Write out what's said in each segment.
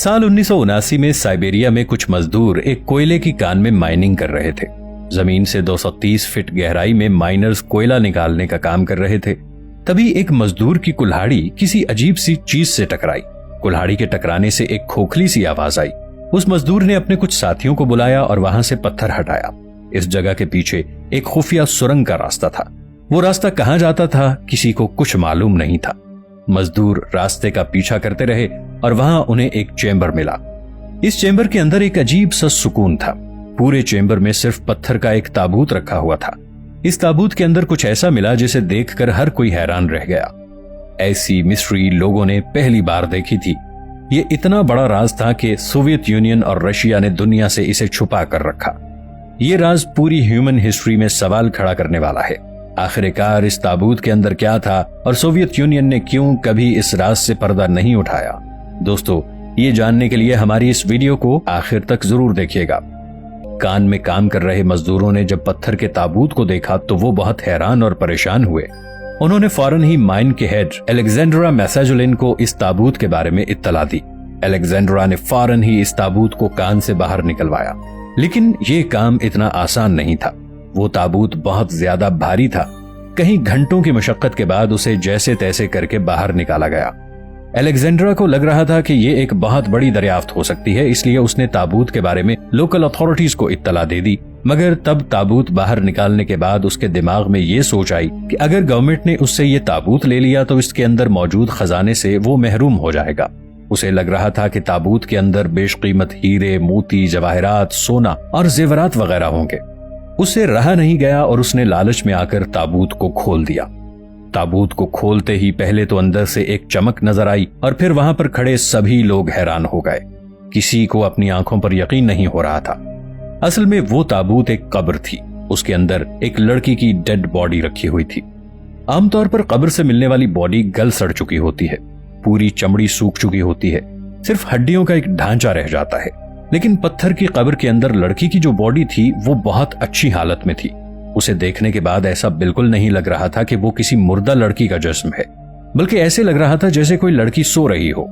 साल 1979 में साइबेरिया में कुछ मजदूर एक कोयले की कान में माइनिंग कर रहे थे। जमीन से 230 फीट गहराई में माइनर्स कोयला निकालने का काम कर रहे थे। तभी एक मजदूर की कुल्हाड़ी किसी अजीब सी चीज से टकराई। कुल्हाड़ी के टकराने से एक खोखली सी आवाज आई। उस मजदूर ने अपने कुछ साथियों को बुलाया और वहां से पत्थर हटाया। इस जगह के पीछे एक खुफिया सुरंग का रास्ता था। वो रास्ता कहां जाता था किसी को कुछ मालूम नहीं था। मजदूर रास्ते का पीछा करते रहे और वहां उन्हें एक चेंबर मिला। इस चेंबर के अंदर एक अजीब सा सुकून था। पूरे चेंबर में सिर्फ पत्थर का एक ताबूत रखा हुआ था। इस ताबूत के अंदर कुछ ऐसा मिला जिसे देखकर हर कोई हैरान रह गया। ऐसी मिस्ट्री लोगों ने पहली बार देखी थी। ये इतना बड़ा राज था कि सोवियत यूनियन और रशिया ने दुनिया से इसे छुपा कर रखा। ये राज पूरी ह्यूमन हिस्ट्री में सवाल खड़ा करने वाला है। आखिरकार इस ताबूत के अंदर क्या था और सोवियत यूनियन ने क्यों कभी इस राज से पर्दा नहीं उठाया? दोस्तों, ये जानने के लिए हमारी इस वीडियो को आखिर तक जरूर देखिएगा। कान में काम कर रहे मजदूरों ने जब पत्थर के ताबूत को देखा तो वो बहुत हैरान और परेशान हुए। उन्होंने फौरन ही माइन के हेड अलेक्जेंड्रा मैसाजुलिन को इस ताबूत के बारे में इत्तला दी। अलेक्जेंड्रा ने फौरन ही इस ताबूत को कान से बाहर निकलवाया, लेकिन ये काम इतना आसान नहीं था। वो ताबूत बहुत ज्यादा भारी था। कई घंटों की मशक्कत के बाद उसे जैसे तैसे करके बाहर निकाला गया। अलेक्जेंड्रा को लग रहा था कि ये एक बहुत बड़ी दरियाफ्त हो सकती है, इसलिए उसने ताबूत के बारे में लोकल अथॉरिटीज को इत्तला दे दी। मगर तब ताबूत बाहर निकालने के बाद उसके दिमाग में ये सोच आई कि अगर गवर्नमेंट ने उससे ये ताबूत ले लिया तो इसके अंदर मौजूद खजाने से वो महरूम हो जाएगा। उसे लग रहा था कि ताबूत के अंदर बेशकीमत हीरे, मोती, जवाहरात, सोना और जेवरात वगैरह होंगे। उससे रहा नहीं गया और उसने लालच में आकर ताबूत को खोल दिया। ताबूत को खोलते ही पहले तो अंदर से एक चमक नजर आई और फिर वहां पर खड़े सभी लोग हैरान हो गए। किसी को अपनी आंखों पर यकीन नहीं हो रहा था। असल में वो ताबूत एक कब्र थी। उसके अंदर एक लड़की की डेड बॉडी रखी हुई थी। आमतौर पर कब्र से मिलने वाली बॉडी गल सड़ चुकी होती है, पूरी चमड़ी सूख चुकी होती है, सिर्फ हड्डियों का एक ढांचा रह जाता है। लेकिन पत्थर की कब्र के अंदर लड़की की जो बॉडी थी वो बहुत अच्छी हालत में थी। उसे देखने के बाद ऐसा बिल्कुल नहीं लग रहा था कि वो किसी मुर्दा लड़की का जिस्म है, बल्कि ऐसे लग रहा था जैसे कोई लड़की सो रही हो।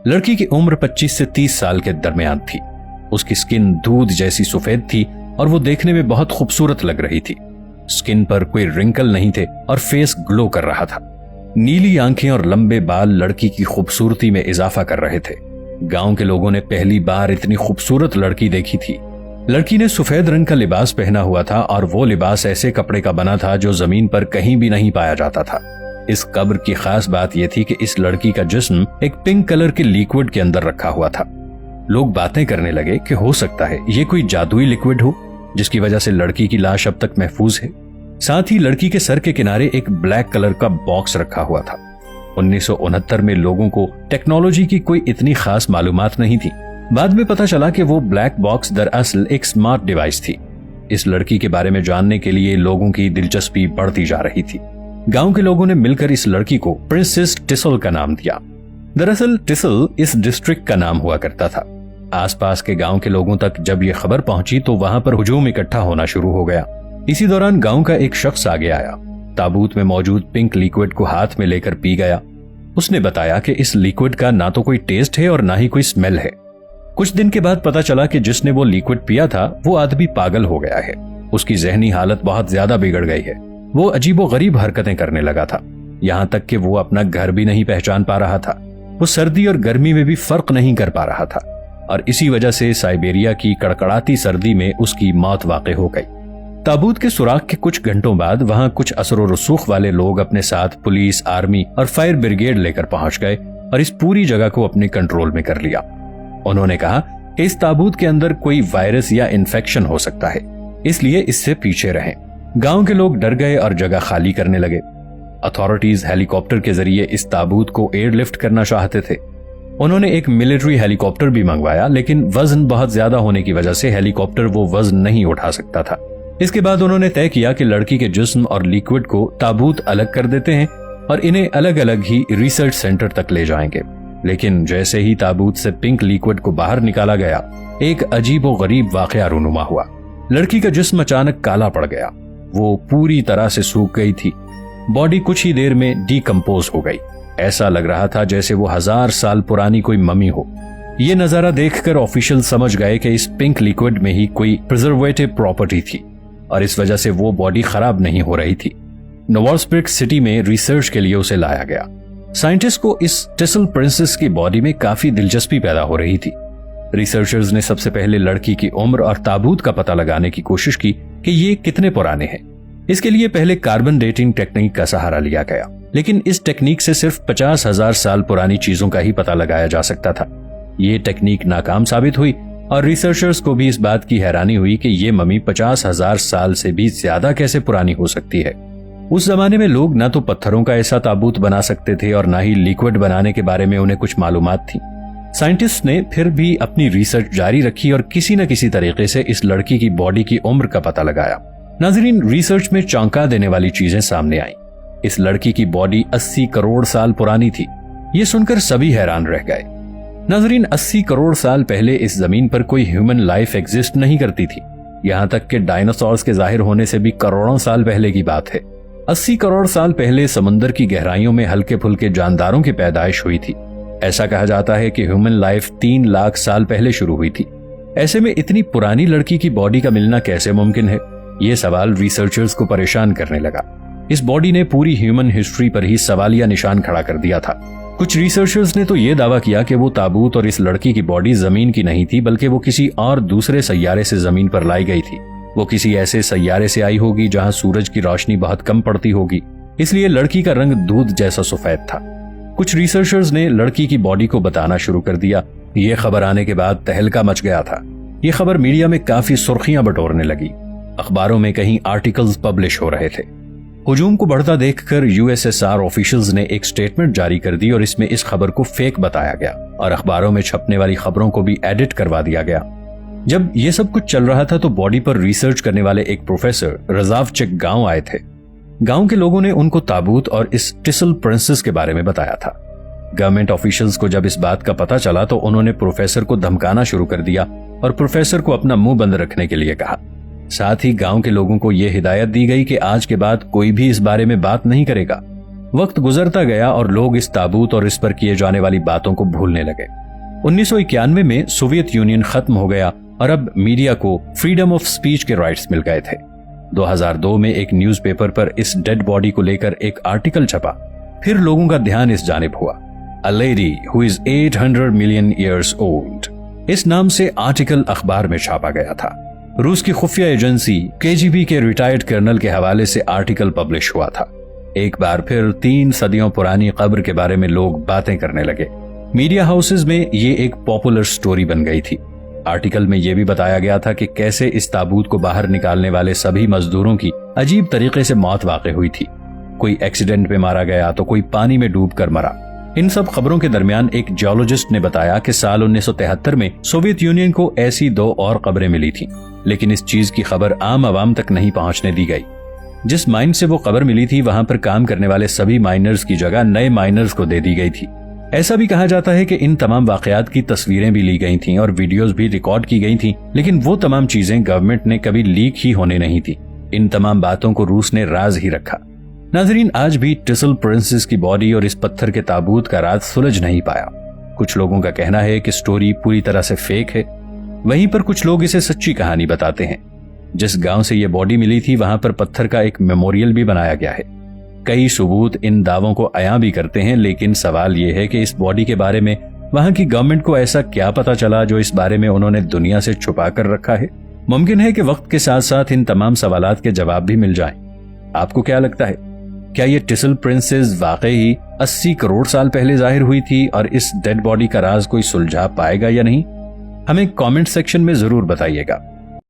लड़की की उम्र 25 से 30 साल के दरमियान थी। उसकी स्किन दूध जैसी सफेद थी और वो देखने में बहुत खूबसूरत लग रही थी। स्किन पर कोई रिंकल नहीं थे और फेस ग्लो कर रहा था। नीली आंखें और लंबे बाल लड़की की खूबसूरती में इजाफा कर रहे थे। गांव के लोगों ने पहली बार इतनी खूबसूरत लड़की देखी थी। लड़की ने सफेद रंग का लिबास पहना हुआ था और वो लिबास ऐसे कपड़े का बना था जो जमीन पर कहीं भी नहीं पाया जाता था। इस कब्र की खास बात यह थी कि इस लड़की का जिस्म एक पिंक कलर के लिक्विड के अंदर रखा हुआ था। लोग बातें करने लगे कि हो सकता है ये कोई जादुई लिक्विड हो जिसकी वजह से लड़की की लाश अब तक महफूज है। साथ ही लड़की के सर के किनारे एक ब्लैक कलर का बॉक्स रखा हुआ था। 1969 में लोगों को टेक्नोलॉजी की कोई इतनी खास मालूमात नहीं थी। बाद में पता चला कि वो ब्लैक बॉक्स दरअसल एक स्मार्ट डिवाइस थी। इस लड़की के बारे में जानने के लिए लोगों की दिलचस्पी बढ़ती जा रही थी। गांव के लोगों ने मिलकर इस लड़की को प्रिंसेस टिसल का नाम दिया। दरअसल टिसल इस डिस्ट्रिक्ट का नाम हुआ करता था। आसपास के गांव के लोगों तक जब ये खबर पहुंची तो वहां पर हुजूम इकट्ठा होना शुरू हो गया। इसी दौरान गांव का एक शख्स आगे आया, ताबूत में मौजूद पिंक लिक्विड को हाथ में लेकर पी गया। उसने बताया कि इस लिक्विड का ना तो कोई टेस्ट है और ना ही कोई स्मेल है। कुछ दिन के बाद पता चला कि जिसने वो लिक्विड पिया था वो आदमी पागल हो गया है। उसकी जहनी हालत बहुत ज्यादा बिगड़ गई है। वो अजीबोगरीब हरकतें करने लगा था, यहाँ तक कि वो अपना घर भी नहीं पहचान पा रहा था। वो सर्दी और गर्मी में भी फर्क नहीं कर पा रहा था और इसी वजह से साइबेरिया की कड़कड़ाती सर्दी में उसकी मौत वाक़ई हो गई। ताबूत के सुराग के कुछ घंटों बाद वहां कुछ असर और रसूख वाले लोग अपने साथ पुलिस, आर्मी और फायर ब्रिगेड लेकर पहुंच गए और इस पूरी जगह को अपने कंट्रोल में कर लिया। उन्होंने कहा कि इस ताबूत के अंदर कोई वायरस या इन्फेक्शन हो सकता है, इसलिए इससे पीछे रहें। गांव के लोग डर गए और जगह खाली करने लगे। अथॉरिटीज हेलीकॉप्टर के जरिए इस ताबूत को एयरलिफ्ट करना चाहते थे। उन्होंने एक मिलिट्री हेलीकॉप्टर भी मंगवाया, लेकिन वजन बहुत ज्यादा होने की वजह से हेलीकॉप्टर वो वजन नहीं उठा सकता था। इसके बाद उन्होंने तय किया कि लड़की के जिस्म और लिक्विड को ताबूत अलग कर देते हैं और इन्हें अलग अलग ही रिसर्च सेंटर तक ले जाएंगे। लेकिन जैसे ही ताबूत से पिंक लिक्विड को बाहर निकाला गया, एक अजीबोगरीब वाकया रूनुमा हुआ। लड़की का जिस्म अचानक काला पड़ गया। वो पूरी तरह से सूख गई थी। बॉडी कुछ ही देर में डिकम्पोज हो गई। ऐसा लग रहा था जैसे वो 1000 साल पुरानी कोई मम्मी हो। ये नजारा देखकर ऑफिशियल समझ गए कि इस पिंक लिक्विड में ही कोई प्रिजर्वेटिव प्रॉपर्टी थी और इस वजह से वो बॉडी खराब नहीं हो रही थी। नोवोसिबिर्स्क सिटी में रिसर्च के लिए उसे लाया गया। साइंटिस्ट को इस टिसल प्रिंसेस की बॉडी में काफी दिलचस्पी पैदा हो रही थी। रिसर्चर्स ने सबसे पहले लड़की की उम्र और ताबूत का पता लगाने की कोशिश की कि ये कितने पुराने हैं। इसके लिए पहले कार्बन डेटिंग टेक्निक का सहारा लिया गया, लेकिन इस टेक्निक से सिर्फ 50,000 साल पुरानी चीजों का ही पता लगाया जा सकता था। ये टेक्निक नाकाम साबित हुई और रिसर्चर्स को भी इस बात की हैरानी हुई कि ये मम्मी 50,000 साल से भी ज्यादा कैसे पुरानी हो सकती है। उस जमाने में लोग ना तो पत्थरों का ऐसा ताबूत बना सकते थे और ना ही लिक्विड बनाने के बारे में उन्हें कुछ मालूमात थी। साइंटिस्ट ने फिर भी अपनी रिसर्च जारी रखी और किसी न किसी तरीके से इस लड़की की बॉडी की उम्र का पता लगाया। नाजरीन, रिसर्च में चौंका देने वाली चीजें सामने आई। इस लड़की की बॉडी 80 करोड़ साल पुरानी थी। ये सुनकर सभी हैरान रह गए। नाजरीन, 80 करोड़ साल पहले इस जमीन पर कोई ह्यूमन लाइफ एग्जिस्ट नहीं करती थी। यहाँ तक कि डायनासोर्स के जाहिर होने से भी करोड़ों साल पहले की बात है। 80 करोड़ साल पहले समुद्र की गहराइयों में हल्के फुल्के जानदारों की पैदाइश हुई थी। ऐसा कहा जाता है कि ह्यूमन लाइफ 3 लाख साल पहले शुरू हुई थी। ऐसे में इतनी पुरानी लड़की की बॉडी का मिलना कैसे मुमकिन है? ये सवाल रिसर्चर्स को परेशान करने लगा। इस बॉडी ने पूरी ह्यूमन हिस्ट्री पर ही सवालिया निशान खड़ा कर दिया था। कुछ रिसर्चर्स ने तो यह दावा किया कि वो ताबूत और इस लड़की की बॉडी जमीन की नहीं थी, बल्कि वो किसी और दूसरे सैयारे से जमीन पर लाई गई थी। वो किसी ऐसे सैयारे से आई होगी जहां सूरज की रोशनी बहुत कम पड़ती होगी, इसलिए लड़की का रंग दूध जैसा सफेद था। कुछ रिसर्चर्स ने लड़की की बॉडी को बताना शुरू कर दिया। ये खबर आने के बाद तहलका मच गया था। ये खबर मीडिया में काफी सुर्खियां बटोरने लगी। अखबारों में कहीं आर्टिकल्स पब्लिश हो रहे थे। हुजूम को बढ़ता देखकर यूएसएसआर ऑफिशियल्स ने एक स्टेटमेंट जारी कर दी और इसमें इस खबर को फेक बताया गया और अखबारों में छपने वाली खबरों को भी एडिट करवा दिया गया। जब ये सब कुछ चल रहा था तो बॉडी पर रिसर्च करने वाले एक प्रोफेसर रजावचक गांव आए थे। गांव के लोगों ने उनको ताबूत और इस टिसल प्रिंसेस के बारे में बताया था। गवर्नमेंट ऑफिशियल्स को जब इस बात का पता चला तो उन्होंने प्रोफेसर को धमकाना शुरू कर दिया और प्रोफेसर को अपना मुंह बंद रखने के लिए कहा। साथ ही गांव के लोगों को यह हिदायत दी गई कि आज के बाद कोई भी इस बारे में बात नहीं करेगा। वक्त गुजरता गया और लोग इस ताबूत और इस पर किए जाने वाली बातों को भूलने लगे। 1991 में सोवियत यूनियन खत्म हो गया और अब मीडिया को फ्रीडम ऑफ स्पीच के राइट्स मिल गए थे। 2002 में एक न्यूज़पेपर पर इस डेड बॉडी को लेकर एक आर्टिकल छपा। फिर लोगों का ध्यान इस जानिब हुआ। A lady who is 800 million years old, इस नाम से आर्टिकल अखबार में छापा गया था। रूस की खुफिया एजेंसी केजीबी के रिटायर्ड कर्नल के हवाले से आर्टिकल पब्लिश हुआ था। एक बार फिर 3 सदियों पुरानी कब्र के बारे में लोग बातें करने लगे। मीडिया हाउसेज में ये एक पॉपुलर स्टोरी बन गई थी। आर्टिकल में यह भी बताया गया था कि कैसे इस ताबूत को बाहर निकालने वाले सभी मजदूरों की अजीब तरीके से मौत वाक़ई हुई थी। कोई एक्सीडेंट में मारा गया तो कोई पानी में डूबकर मरा। इन सब खबरों के दरमियान एक जियोलॉजिस्ट ने बताया कि साल 1973 में सोवियत यूनियन को ऐसी 2 और कब्रें मिली थीं, लेकिन इस चीज की खबर आम आवाम तक नहीं पहुंचने दी गई। जिस माइन से वो कब्र मिली थी वहां पर काम करने वाले सभी माइनर्स की जगह नए माइनर्स को दे दी गई थी। ऐसा भी कहा जाता है कि इन तमाम वाकयात की तस्वीरें भी ली गई थीं और वीडियोस भी रिकॉर्ड की गई थीं, लेकिन वो तमाम चीजें गवर्नमेंट ने कभी लीक ही होने नहीं थी। इन तमाम बातों को रूस ने राज ही रखा। नाजरीन, आज भी टिसल प्रिंसेस की बॉडी और इस पत्थर के ताबूत का राज सुलझ नहीं पाया। कुछ लोगों का कहना है कि स्टोरी पूरी तरह से फेक है, वहीं पर कुछ लोग इसे सच्ची कहानी बताते हैं। जिस गांव से ये बॉडी मिली थी वहां पर पत्थर का एक मेमोरियल भी बनाया गया है। कई सबूत इन दावों को अयां भी करते हैं, लेकिन सवाल यह है कि इस बॉडी के बारे में वहां की गवर्नमेंट को ऐसा क्या पता चला जो इस बारे में उन्होंने दुनिया से छुपा कर रखा है। मुमकिन है कि वक्त के साथ साथ इन तमाम सवालात के जवाब भी मिल जाएं। आपको क्या लगता है? क्या ये टिसल प्रिंसेस वाकई ही 80 करोड़ साल पहले जाहिर हुई थी और इस डेड बॉडी का राज कोई सुलझा पाएगा या नहीं? हमें कमेंट सेक्शन में जरूर बताइएगा।